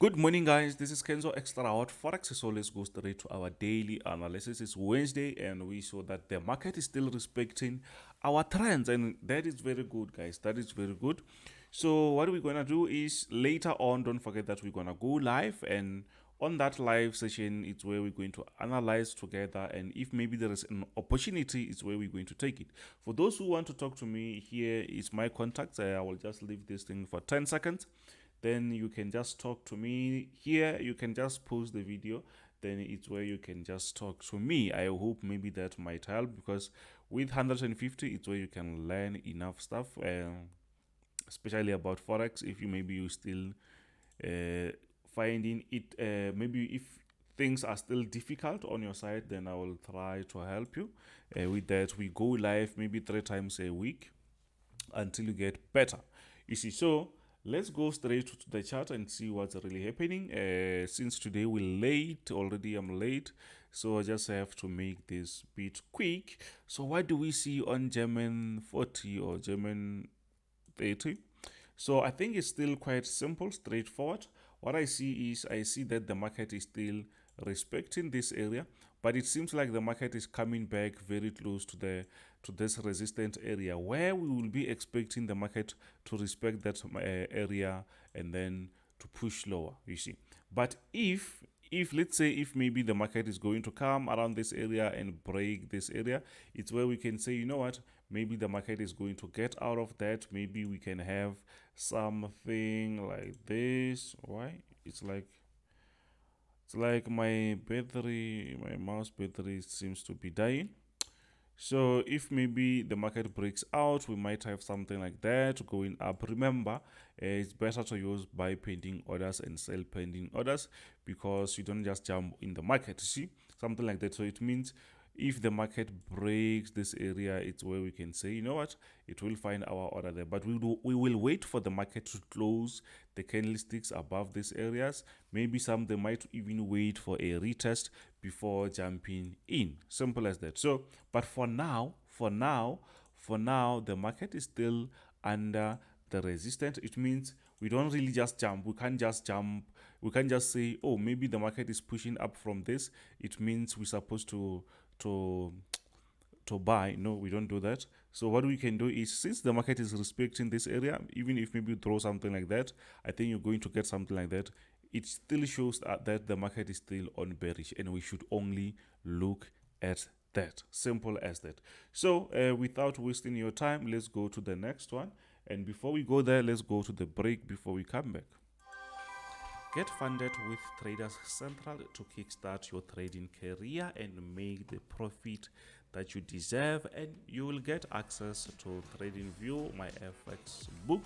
Good morning, guys. This is Kenzo Xtrahot. Forex is always goes straight to our daily analysis. It's Wednesday, and we saw that the market is still respecting our trends, and that is very good, guys. That is very good. So, what we're gonna do is later on, don't forget that we're gonna go live, and on that live session, it's where we're going to analyze together, and if maybe there is an opportunity, it's where we're going to take it. For those who want to talk to me, here is my contact. I will just leave this thing for 10 seconds, then you can just talk to me here. You can just post the video, then it's where you can just talk to me. I hope maybe that might help, because with 150 it's where you can learn enough stuff, especially about forex. If you maybe you still finding it, maybe if things are still difficult on your side, then I will try to help you with that. We go live maybe 3 times a week until you get better, you see. So let's go straight to the chart and see what's really happening. Since today we're late already, I'm late, so I just have to make this bit quick. So what do we see on German 40 or German 30? So I think it's still quite simple, straightforward. What I see is, I see that the market is still respecting this area, but it seems like the market is coming back very close to this resistant area, where we will be expecting the market to respect that area and then to push lower, you see. But if let's say, if maybe the market is going to come around this area and break this area, it's where we can say, you know what, maybe the market is going to get out of that. Maybe we can have something like this. Why it's like my mouse battery seems to be dying. So if maybe the market breaks out, we might have something like that going up. Remember, it's better to use buy pending orders and sell pending orders, because you don't just jump in the market, see, something like that. So it means if the market breaks this area, it's where we can say, you know what, it will find our order there. But we will wait for the market to close the candlesticks above these areas. Maybe some they might even wait for a retest before jumping in. Simple as that. So, but for now, the market is still under the resistance. It means we don't really just jump. We can't just jump. We can't just say, oh, maybe the market is pushing up from this, it means we're supposed to buy. No, we don't do that. So what we can do is, since the market is respecting this area, even if maybe you throw something like that, I think you're going to get something like that. It still shows that the market is still on bearish, and we should only look at that. Simple as that. So without wasting your time, let's go to the next one. And before we go there, let's go to the break before we come back. Get funded with Traders Central to kickstart your trading career and make the profit that you deserve, and you will get access to TradingView, my FX book,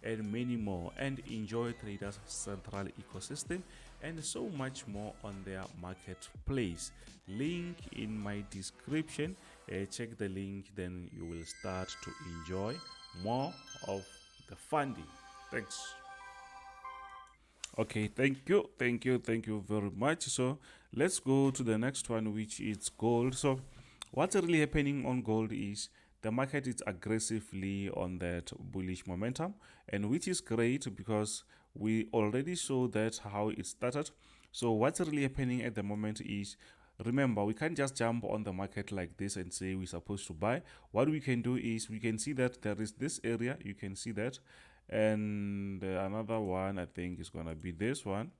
and many more, and enjoy Traders Central ecosystem and so much more on their marketplace. Link in my description. Check the link, then you will start to enjoy more of the funding. Thanks. Okay, thank you very much. So let's go to the next one, which is gold. So what's really happening on gold is the market is aggressively on that bullish momentum, and which is great, because we already saw that how it started. So what's really happening at the moment is, remember, we can't just jump on the market like this and say we're supposed to buy. What we can do is, we can see that there is this area, you can see that, and another one I think is gonna be this one.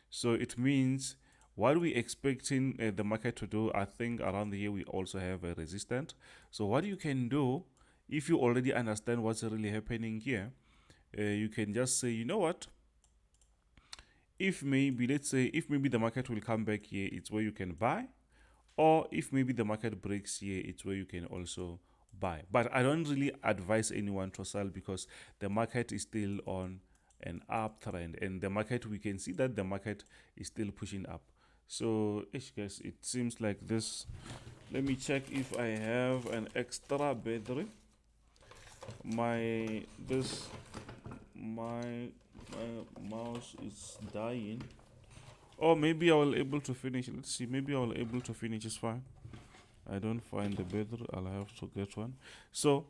So it means what we expecting the market to do, I think around here we also have a resistance. So what you can do, if you already understand what's really happening here, you can just say, you know what, if maybe, let's say, if maybe the market will come back here, it's where you can buy, or if maybe the market breaks here, it's where you can also buy. But I don't really advise anyone to sell, because the market is still on an uptrend, and the market, we can see that the market is still pushing up. So guys, it seems like this. Let me check if I have an extra battery. My mouse is dying. Or maybe I will able to finish. Let's see, maybe I will able to finish. It's fine. I don't find the battery, I'll have to get one. So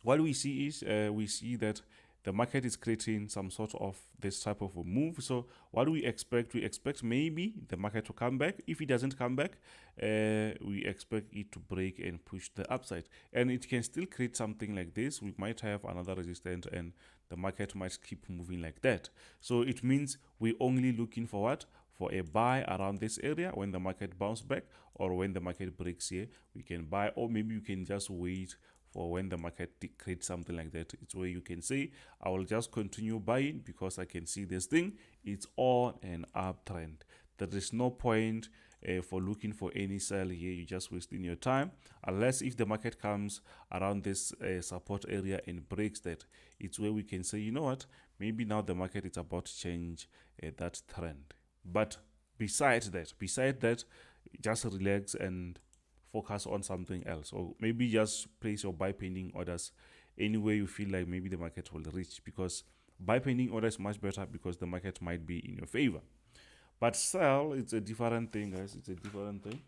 what we see is, we see that the market is creating some sort of this type of a move. So what do we expect? We expect maybe the market to come back. If it doesn't come back, we expect it to break and push the upside, and it can still create something like this. We might have another resistance and the market might keep moving like that. So it means we're only looking for what? For a buy around this area. When the market bounce back or when the market breaks here, we can buy, or maybe you can just wait for when the market creates something like that. It's where you can say, I will just continue buying because I can see this thing, it's on an uptrend. There is no point for looking for any sell here. You're just wasting your time, unless if the market comes around this support area and breaks that. It's where we can say, you know what, maybe now the market is about to change that trend. But besides that, just relax and focus on something else, or maybe just place your buy pending orders anywhere you feel like maybe the market will reach, because buy pending orders is much better because the market might be in your favor. But sell, it's a different thing, guys. It's a different thing.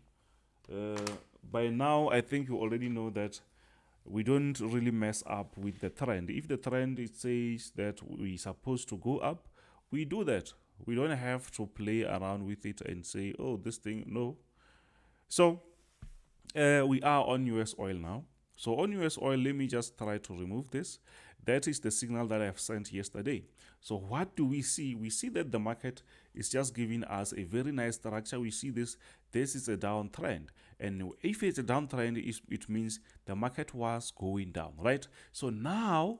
By now, I think you already know that we don't really mess up with the trend. If the trend it says that we're supposed to go up, we do that. We don't have to play around with it and say, oh, this thing, no. So we are on US oil now. So on US oil, let me just try to remove this. That is the signal that I have sent yesterday. So what do we see? We see that the market is just giving us a very nice structure. We see this is a downtrend. And if it's a downtrend, it means the market was going down, right? So now,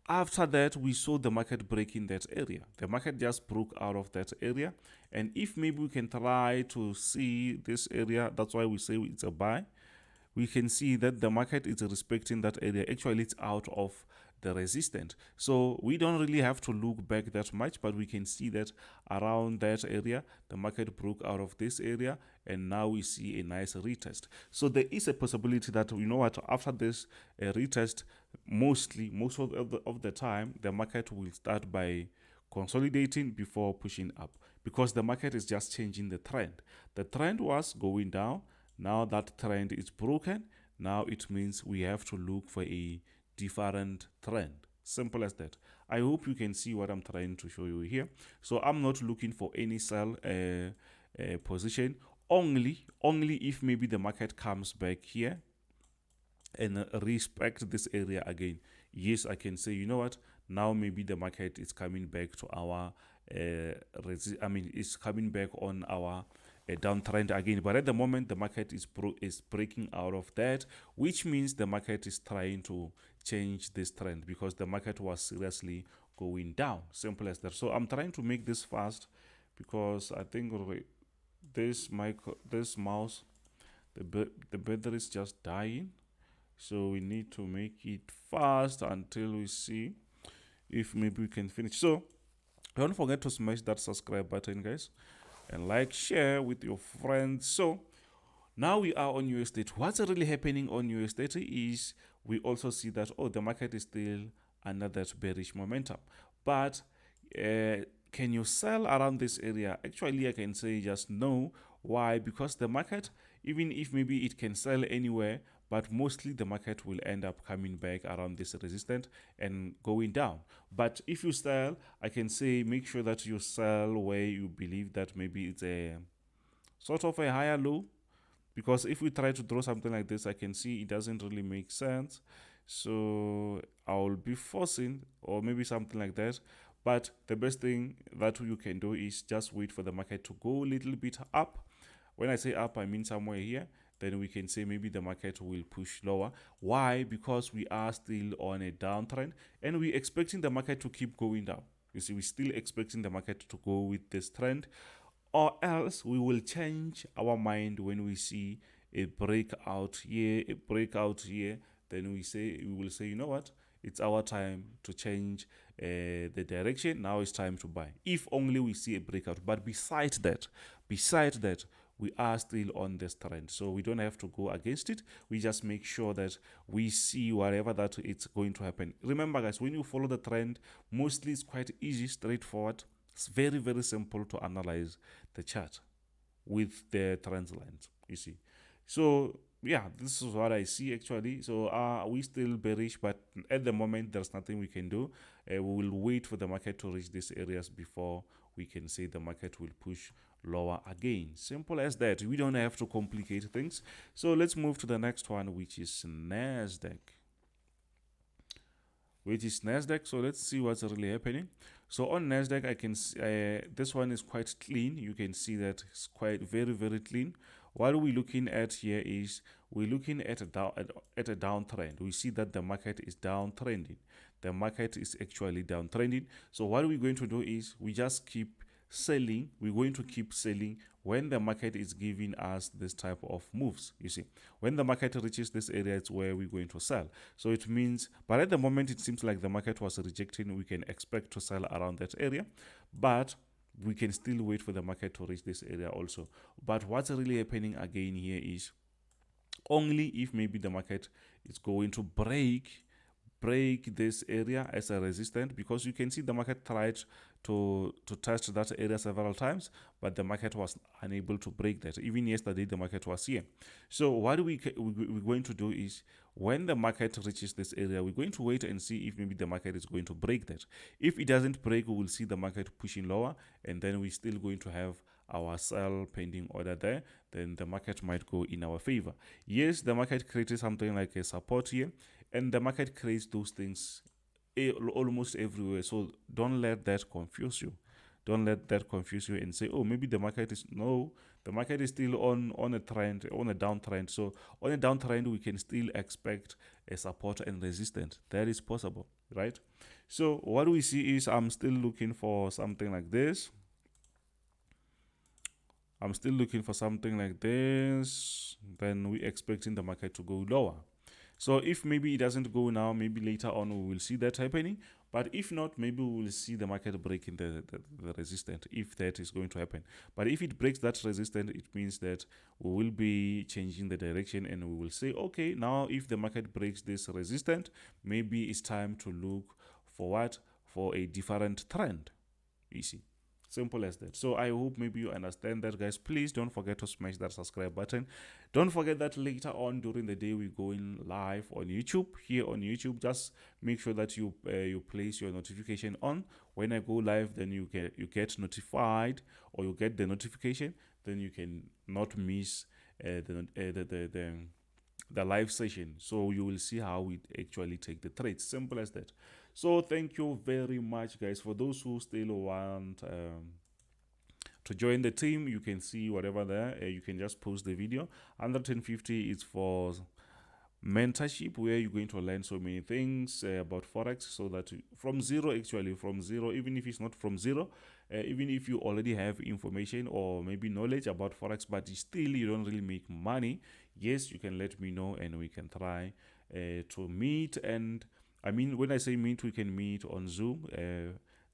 after that, we saw the market breaking that area. The market just broke out of that area. And if maybe we can try to see this area, that's why we say it's a buy. We can see that the market is respecting that area. Actually, it's out of the resistance. So we don't really have to look back that much, but we can see that around that area, the market broke out of this area, and now we see a nice retest. So there is a possibility that, you know what, after this retest, most of the time, the market will start by consolidating before pushing up, because the market is just changing the trend. The trend was going down. Now that trend is broken. Now it means we have to look for a different trend. Simple as that. I hope you can see what I'm trying to show you here. So I'm not looking for any sell position. Only if maybe the market comes back here and respect this area again. Yes, I can say, you know what, now maybe the market is coming back to our it's coming back on our downtrend again. But at the moment, the market is breaking out of that, which means the market is trying to change this trend, because the market was seriously going down. Simple as that. So I'm trying to make this fast, because I think this mouse, the battery is just dying. So we need to make it fast until we see if maybe we can finish. So don't forget to smash that subscribe button, guys, and like, share with your friends. So now we are on US30. What's really happening on US30 is we also see that, oh, the market is still under that bearish momentum. But can you sell around this area? Actually, I can say just no. Why? Because the market, even if maybe it can sell anywhere, but mostly the market will end up coming back around this resistance and going down. But if you sell, I can say make sure that you sell where you believe that maybe it's a sort of a higher low, because if we try to draw something like this, I can see it doesn't really make sense. So I'll be forcing, or maybe something like that. But the best thing that you can do is just wait for the market to go a little bit up. When I say up, I mean somewhere here. Then we can say maybe the market will push lower. Why? Because we are still on a downtrend, and we're expecting the market to keep going down. You see, we're still expecting the market to go with this trend, or else we will change our mind when we see a breakout here, then we will say, you know what, it's our time to change the direction. Now it's time to buy, if only we see a breakout. But besides that, we are still on this trend, so we don't have to go against it. We just make sure that we see whatever that it's going to happen. Remember, guys, when you follow the trend, mostly it's quite easy, straightforward. It's very, very simple to analyze the chart with the trend lines, you see. So yeah, this is what I see actually. So we still bearish, but at the moment there's nothing we can do. We will wait for the market to reach these areas before we can say the market will push lower again. Simple as that. We don't have to complicate things. So let's move to the next one, which is NASDAQ. So let's see what's really happening. So on NASDAQ, I can see, this one is quite clean. You can see that it's quite very clean. What we're looking at here is we're looking at a downtrend. We see that the market is downtrending. The market is actually downtrending. So what we're going to do is we just keep selling. We're going to keep selling when the market is giving us this type of moves. You see, when the market reaches this area, it's where we're going to sell. So it means, but at the moment it seems like the market was rejecting. We can expect to sell around that area, but we can still wait for the market to reach this area also. But what's really happening again here is only if maybe the market is going to break this area as a resistance, because you can see the market tried to test that area several times, but the market was unable to break that. Even yesterday the market was here. So what we're going to do is when the market reaches this area, we're going to wait and see if maybe the market is going to break that. If it doesn't break, we will see the market pushing lower, and then we're still going to have our sell pending order there. Then the market might go in our favor. Yes, the market created something like a support here, and the market creates those things almost everywhere. So don't let that confuse you. Don't let that confuse you and say, oh, maybe the market is, no, the market is still on a trend, on a downtrend. So on a downtrend, we can still expect a support and resistance. That is possible, right? So what we see is I'm still looking for something like this. I'm still looking for something like this. Then we're expecting the market to go lower. So if maybe it doesn't go now, maybe later on we will see that happening. But if not, maybe we will see the market breaking the resistance, if that is going to happen. But if it breaks that resistance, it means that we will be changing the direction, and we will say, okay, now if the market breaks this resistance, maybe it's time to look for what? For a different trend. You see. Simple as that. So I hope maybe you understand that, guys. Please don't forget to smash that subscribe button. Don't forget that later on during the day we're going live on YouTube. Here on YouTube, just make sure that you place your notification on. When I go live, then you get notified, or you get the notification. Then you can not miss the live session. So you will see how we actually take the trades. Simple as that. So thank you very much, guys. For those who still want to join the team, you can see whatever there. You can just post the video. 150 is for mentorship, where you're going to learn so many things about Forex, so that from zero, even if it's not from zero, even if you already have information or maybe knowledge about Forex, but still you don't really make money, yes, you can let me know, and we can try to meet. And I mean, when I say meet, we can meet on Zoom.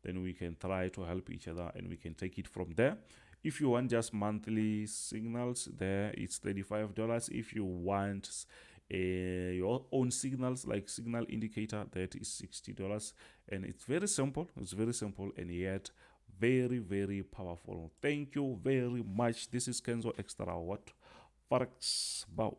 Then we can try to help each other, and we can take it from there. If you want just monthly signals, there it's $35. If you want your own signals, like signal indicator, that is $60. And it's very simple. It's very simple, and yet very powerful. Thank you very much. This is Kenzo Xtrahot, Forex Bow.